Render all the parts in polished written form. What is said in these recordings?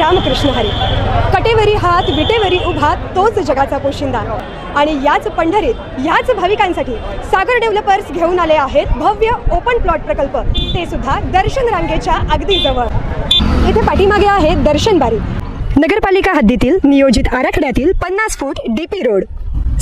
रामकृष्ण हरी. कटेवरी हात विटेवरी उभा तोच जगाचा पोशिंदा. आणि याच पंढरीत याच भाविकांसाठी सागर डेव्हलपर्स घेऊन आले आहेत भव्य ओपन प्लॉट प्रकल्प, ते सुद्धा दर्शन रांगेच्या अगदी जवळ. इथे पाठीमागे आहे दर्शन बारी. नगरपालिका हद्दीतील नियोजित आराखड्यातील 50 फूट डीपी रोड.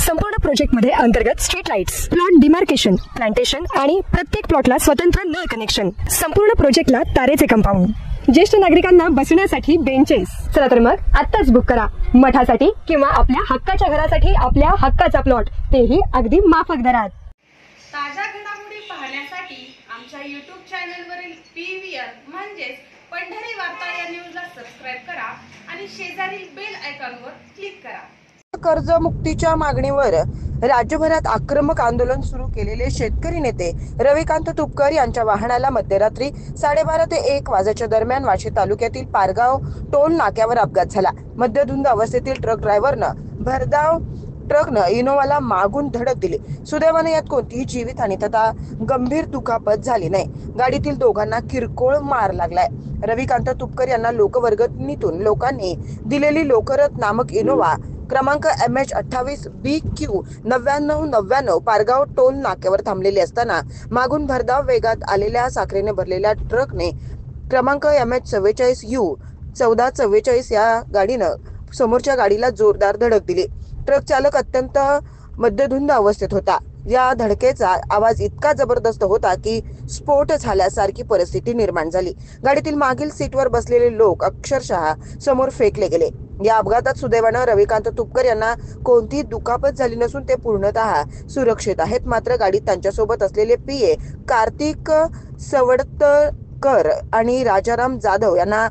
संपूर्ण प्रोजेक्टमध्ये अंतर्गत street lights, plot demarcation, plantation आणि प्रत्येक प्लॉटला स्वतंत्र नळ कनेक्शन. संपूर्ण प्रोजेक्टला तारेचे कंपाऊंड. ज्येष्ठ नागरिकांना बसण्यासाठी बेंचेस. चला तर मग आत्ताच बुक करा मठासाठी किंवा आपल्या हक्काच्या घरासाठी आपल्या हक्काचा प्लॉट, तेही अगदी माफक दरात. ताज्या घडामोडी पाहण्यासाठी आमच्या YouTube चॅनलवरील PVR म्हणजेच पंढरी वार्ता या न्यूजला सबस्क्राइब करा आणि शेजारील बेल आयकॉनवर क्लिक करा. कर्जमुक्तीच्या मागणीवर राज्यभरात आक्रमक आंदोलन सुरू केलेले शेतकरी नेते रविकांत तुपकर यांच्या वाहनाला मध्यरात्री 12:30 ते 1 वाजेच्या दरम्यान वाशी तालुक्यातील पारगाव टोल नाक्यावर अपघात झाला. मद्यधुंद अवस्थेतील ट्रक ड्रायव्हरनं भरधाव ट्रकनं इनोवाला मागून धडक दिली. सुदैवाने यात कोणतीही जीवितहानी तथा गंभीर दुखापत झाली नाही. गाडीतील दोघांना किरकोळ मार लागलाय. रविकांत तुपकर यांना लोकवर्गणीतून लोकांनी दिलेली लोकरथ नामक इनोवा क्रमांक MH28BQ 9999 पारगाव टोल नाक्यावर थांबलेली असताना मागून भरधाव वेगात आलेल्या साखरेने भरलेल्या ट्रकने क्रमांक MH44U 1444 या गाडीनं समोरच्या गाडीला जोरदार धडक दिली. ट्रक चालक अत्यंत मद्यधुंद अवस्थेत होता. या धडकेचा आवाज इतका जबरदस्त होता की स्फोट झाल्यासारखी परिस्थिती निर्माण झाली. गाडीतील मागील सीटवर बसलेले लोक अक्षरशः समोर फेकले गेले. या अपघातात सुदैवानं रविकांत तुपकर यांना कोणतीही दुखापत झाली नसून ते पूर्णतः सुरक्षित आहेत. मात्र गाडीत त्यांच्यासोबत असलेले PA कार्तिक सवडतकर आणि राजाराम जाधव यांना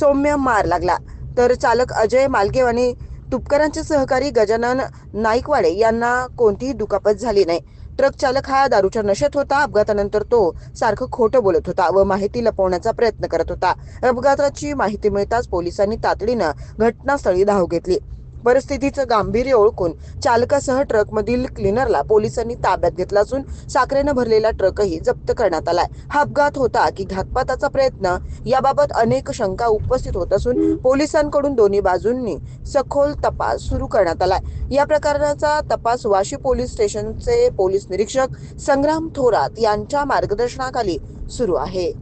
सौम्य मार लागला, तर चालक अजय मालगेव आणि तुपकरांचे सहकारी गजानन नाईकवाडे यांना कोणतीही दुखापत झाली नाही. ट्रक चालक हा दारूच्या नशेत होता. अपघातानंतर तो सारखं खोटं बोलत होता व माहिती लपवण्याचा प्रयत्न करत होता. अपघाताची माहिती मिळताच पोलिसांनी तातडीनं घटनास्थळी धाव घेतली. परिस्थितीचं गांभीर्य ओळखून चालकासह ट्रकमधील क्लिनरला पोलिसांनी ताब्यात घेतला असून साखरेनं भरलेला ट्रकही जप्त करण्यात आलाय. हा अपघात होता की घातपाताचा प्रयत्न, याबाबत अनेक शंका उपस्थित होत असून पोलिसांकडून दोन्ही बाजूंनी सखोल तपास सुरू करण्यात आलाय. या प्रकरणाचा तपास वाशी पोलीस स्टेशनचे पोलीस निरीक्षक संग्राम थोरात यांच्या मार्गदर्शनाखाली सुरू आहे.